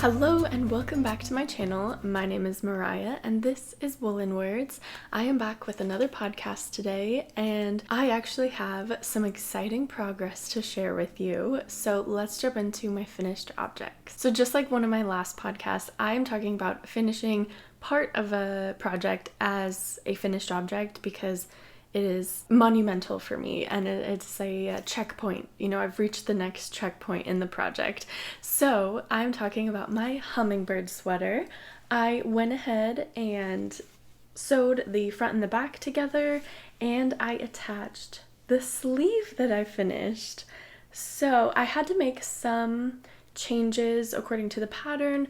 Hello and welcome back to my channel. My name is Mariah and this is Woolen Words. I am back with another podcast today and I actually have some exciting progress to share with you. So let's jump into my finished objects. So just like one of my last podcasts, I am talking about finishing part of a project as a finished object because it is monumental for me and it's a checkpoint. You know, I've reached the next checkpoint in the project. So I'm talking about my hummingbird sweater. I went ahead and sewed the front and the back together and I attached the sleeve that I finished. So I had to make some changes according to the pattern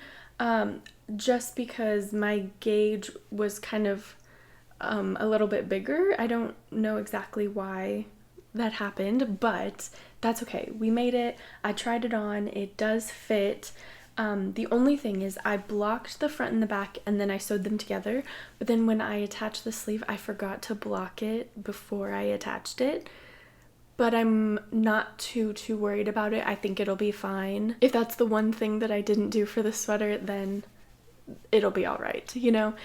just because my gauge was kind of a little bit bigger. I don't know exactly why that happened, but that's okay. We made it. I tried it on. It does fit. The only thing is I blocked the front and the back and then I sewed them together, but then when I attached the sleeve, I forgot to block it before I attached it. But I'm not too worried about it. I think it'll be fine. If that's the one thing that I didn't do for the sweater, then it'll be all right, you know?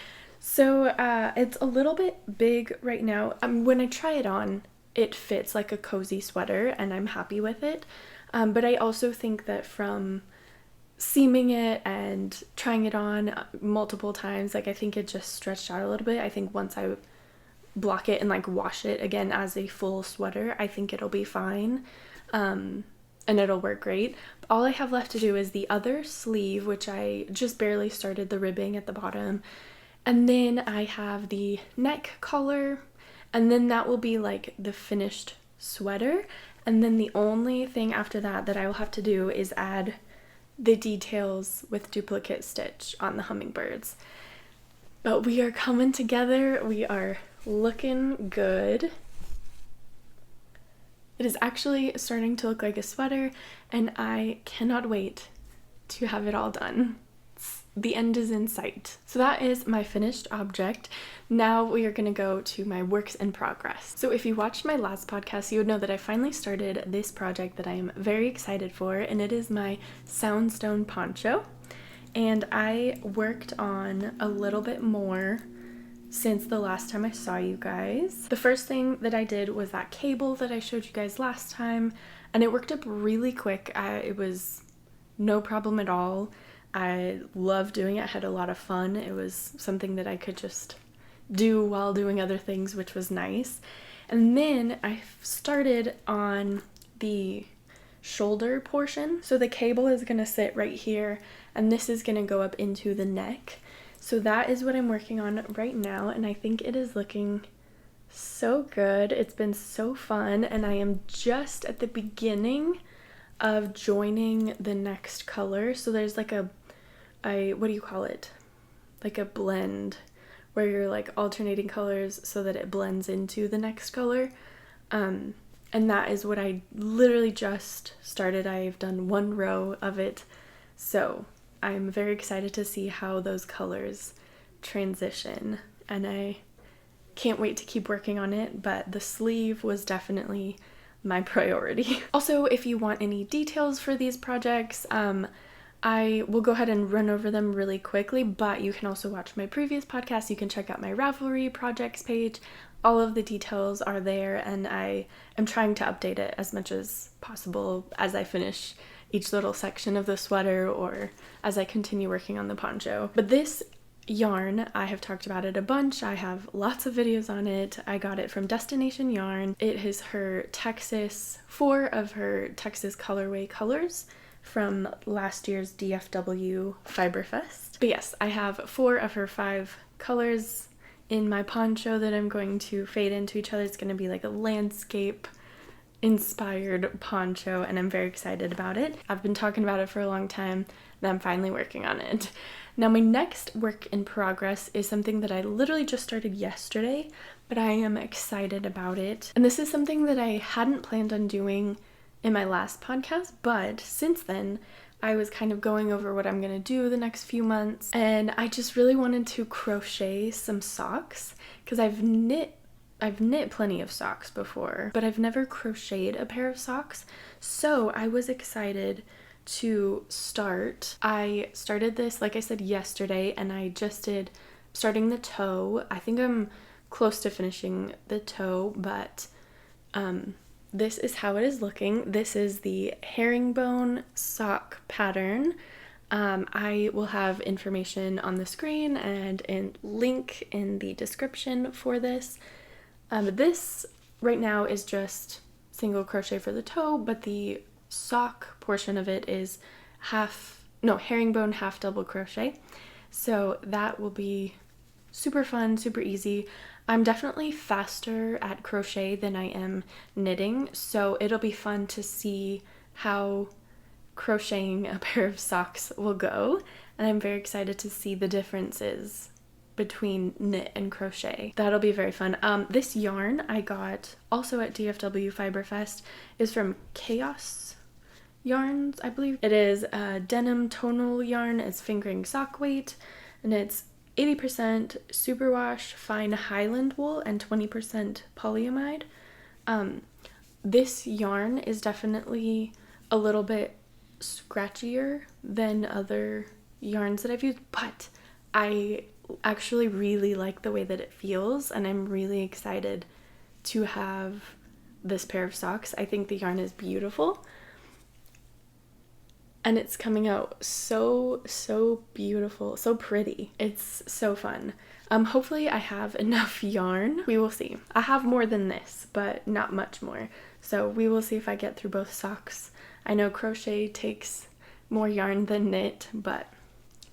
So it's a little bit big right now. When I try it on, it fits like a cozy sweater and I'm happy with it. But I also think that from seaming it and trying it on multiple times, like I think it just stretched out a little bit. I think once I block it and like wash it again as a full sweater, I think it'll be fine. And it'll work great. All I have left to do is the other sleeve, which I just barely started the ribbing at the bottom. And then I have the neck collar, and then that will be like the finished sweater. And then the only thing after that that I will have to do is add the details with duplicate stitch on the hummingbirds. But we are coming together. We are looking good. It is actually starting to look like a sweater, and I cannot wait to have it all done. The end is in sight. So that is my finished object. Now we are going to go to my works in progress. So if you watched my last podcast, you would know that I finally started this project that I am very excited for, and it is my Soundstone poncho. And I worked on a little bit more since the last time I saw you guys. The first thing that I did was that cable that I showed you guys last time, and it worked up really quick. It was no problem at all. I loved doing it. I had a lot of fun. It was something that I could just do while doing other things, which was nice. And then I started on the shoulder portion. So the cable is going to sit right here, and this is going to go up into the neck. So that is what I'm working on right now, and I think it is looking so good. It's been so fun, and I am just at the beginning of joining the next color. So there's like a what do you call it? Like a blend where you're like alternating colors so that it blends into the next color. And that is what I literally just started. I've done one row of it. So I'm very excited to see how those colors transition. And I can't wait to keep working on it, but the sleeve was definitely my priority. Also, if you want any details for these projects, I will go ahead and run over them really quickly, but you can also watch my previous podcast. You can check out my Ravelry projects page. All of the details are there, and I am trying to update it as much as possible as I finish each little section of the sweater or as I continue working on the poncho. But this yarn, I have talked about it a bunch. I have lots of videos on it. I got it from Destination Yarn. It is her Texas, 4 of her Texas colorway colors from last year's DFW Fiberfest. But yes, I have 4 of her 5 colors in my poncho that I'm going to fade into each other. It's going to be like a landscape inspired poncho, and I'm very excited about it. I've been talking about it for a long time, and I'm finally working on it. Now my next work in progress is something that I literally just started yesterday, but I am excited about it. And this is something that I hadn't planned on doing in my last podcast, but since then I was kind of going over what I'm gonna do the next few months, and I just really wanted to crochet some socks because I've knit plenty of socks before, but I've never crocheted a pair of socks. So I was excited to start. I started this, like I said, yesterday, and I just did starting the toe. I think I'm close to finishing the toe, but this is how it is looking. This is the herringbone sock pattern. I will have information on the screen and a link in the description for this. This right now is just single crochet for the toe, but the sock portion of it is herringbone half double crochet. So that will be super fun, super easy. I'm definitely faster at crochet than I am knitting, so it'll be fun to see how crocheting a pair of socks will go, and I'm very excited to see the differences between knit and crochet. That'll be very fun. This yarn I got also at DFW Fiberfest is from Chaos Yarns, I believe. It is a denim tonal yarn. It's fingering sock weight, and it's 80% superwash fine Highland wool and 20% polyamide. This yarn is definitely a little bit scratchier than other yarns that I've used, but I actually really like the way that it feels, and I'm really excited to have this pair of socks. I think the yarn is beautiful, and it's coming out so beautiful, so pretty. It's so fun. Hopefully I have enough yarn. We will see. I have more than this, but not much more. So we will see if I get through both socks. I know crochet takes more yarn than knit, but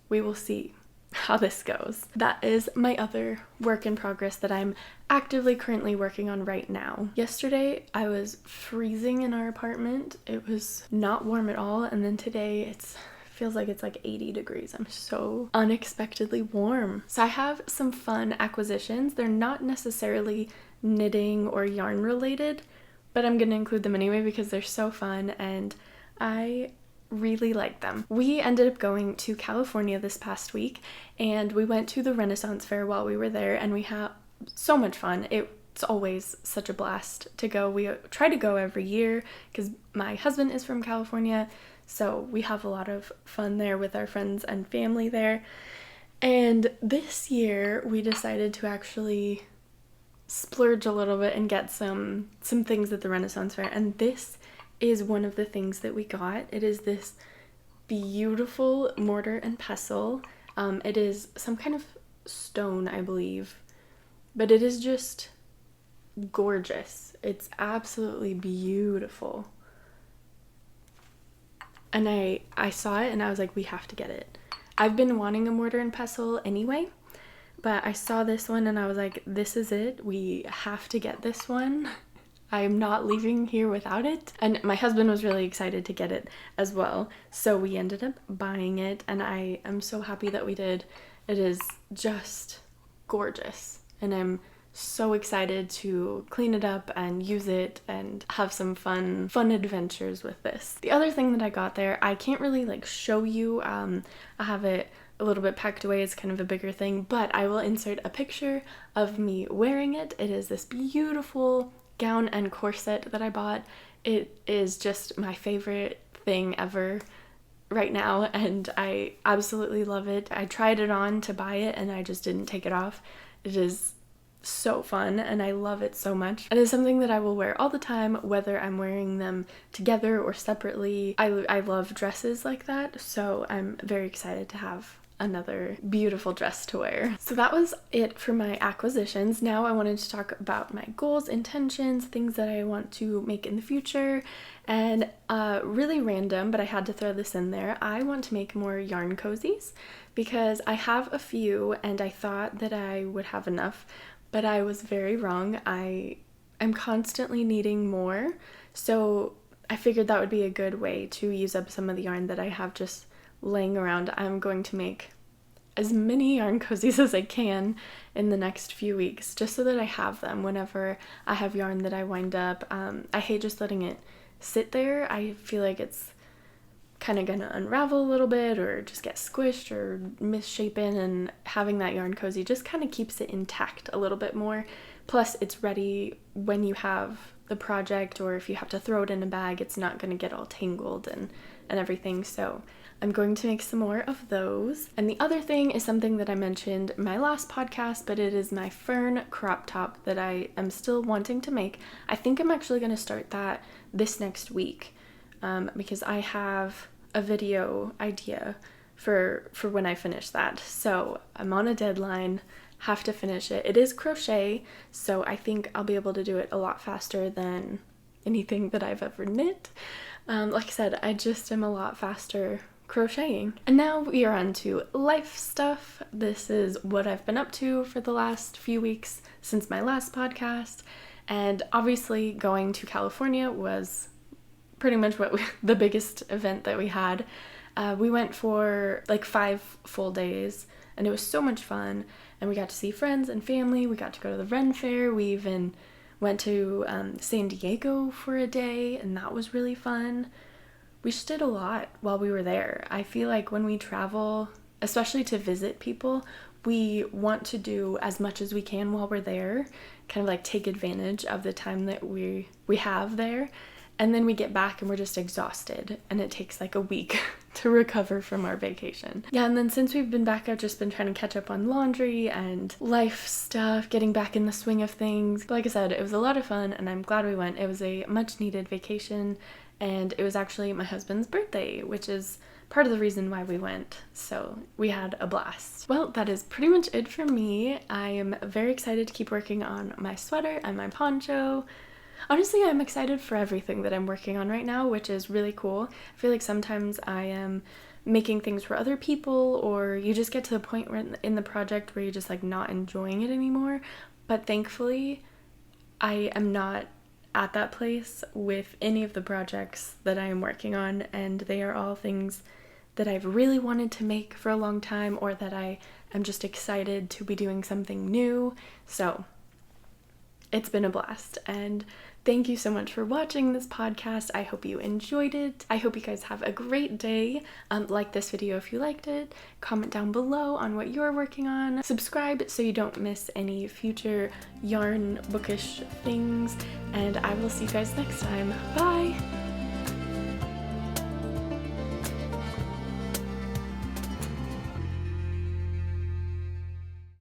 we will see how this goes. That is my other work in progress that I'm actively currently working on right now. Yesterday I was freezing in our apartment. It was not warm at all, and then today it feels like it's like 80 degrees. I'm so unexpectedly warm. So I have some fun acquisitions. They're not necessarily knitting or yarn related, but I'm gonna include them anyway because they're so fun and I really like them. We ended up going to California this past week, and we went to the Renaissance Fair while we were there, and we had so much fun. It's always such a blast to go. We try to go every year because my husband is from California, so we have a lot of fun there with our friends and family there. And this year we decided to actually splurge a little bit and get some things at the Renaissance Fair, and this is one of the things that we got. It is this beautiful mortar and pestle. It is some kind of stone, I believe, but it is just gorgeous. It's absolutely beautiful. And I saw it and I was like, we have to get it. I've been wanting a mortar and pestle anyway, but I saw this one and I was like, this is it. We have to get this one. I'm not leaving here without it. And my husband was really excited to get it as well. So we ended up buying it, and I am so happy that we did. It is just gorgeous. And I'm so excited to clean it up and use it and have some fun adventures with this. The other thing that I got there, I can't really like show you. I have it a little bit packed away. It's kind of a bigger thing, but I will insert a picture of me wearing it. It is this beautiful gown and corset that I bought. It is just my favorite thing ever right now, and I absolutely love it. I tried it on to buy it and I just didn't take it off. It is so fun and I love it so much. And it's something that I will wear all the time, whether I'm wearing them together or separately. I love dresses like that, so I'm very excited to have another beautiful dress to wear. So that was it for my acquisitions. Now I wanted to talk about my goals, intentions, things that I want to make in the future, and really random, but I had to throw this in there. I want to make more yarn cozies because I have a few and I thought that I would have enough, but I was very wrong. I am constantly needing more, so I figured that would be a good way to use up some of the yarn that I have just laying around. I'm going to make as many yarn cozies as I can in the next few weeks, just so that I have them whenever I have yarn that I wind up. I hate just letting it sit there. I feel like it's kind of gonna unravel a little bit or just get squished or misshapen, and having that yarn cozy just kind of keeps it intact a little bit more. Plus it's ready when you have the project, or if you have to throw it in a bag, it's not going to get all tangled and everything. So I'm going to make some more of those. And the other thing is something that I mentioned in my last podcast, but it is my fern crop top that I am still wanting to make. I think I'm actually going to start that this next week, because I have a video idea for when I finish that. So I'm on a deadline, have to finish it. It is crochet, so I think I'll be able to do it a lot faster than anything that I've ever knit. Like I said, I just am a lot faster crocheting. And now we are on to life stuff. This is what I've been up to for the last few weeks since my last podcast. And obviously going to California was pretty much the biggest event that we had. We went for like 5 full days, and it was so much fun. And we got to see friends and family. We got to go to the Ren Fair. We even went to San Diego for a day, and that was really fun. We just did a lot while we were there. I feel like when we travel, especially to visit people, we want to do as much as we can while we're there, kind of like take advantage of the time that we have there. And then we get back and we're just exhausted, and it takes like a week to recover from our vacation. Yeah, and then since we've been back, I've just been trying to catch up on laundry and life stuff, getting back in the swing of things. But like I said, it was a lot of fun, and I'm glad we went. It was a much needed vacation, and it was actually my husband's birthday, which is part of the reason why we went. So we had a blast. Well, that is pretty much it for me. I am very excited to keep working on my sweater and my poncho. Honestly, I'm excited for everything that I'm working on right now, which is really cool. I feel like sometimes I am making things for other people, or you just get to the point where in the project where you're just like not enjoying it anymore. But thankfully, I am not at that place with any of the projects that I am working on, and they are all things that I've really wanted to make for a long time, or that I am just excited to be doing something new. So it's been a blast, and thank you so much for watching this podcast. I hope you enjoyed it. I hope you guys have a great day. Like this video if you liked it. Comment down below on what you're working on. Subscribe so you don't miss any future yarn bookish things. And I will see you guys next time. Bye!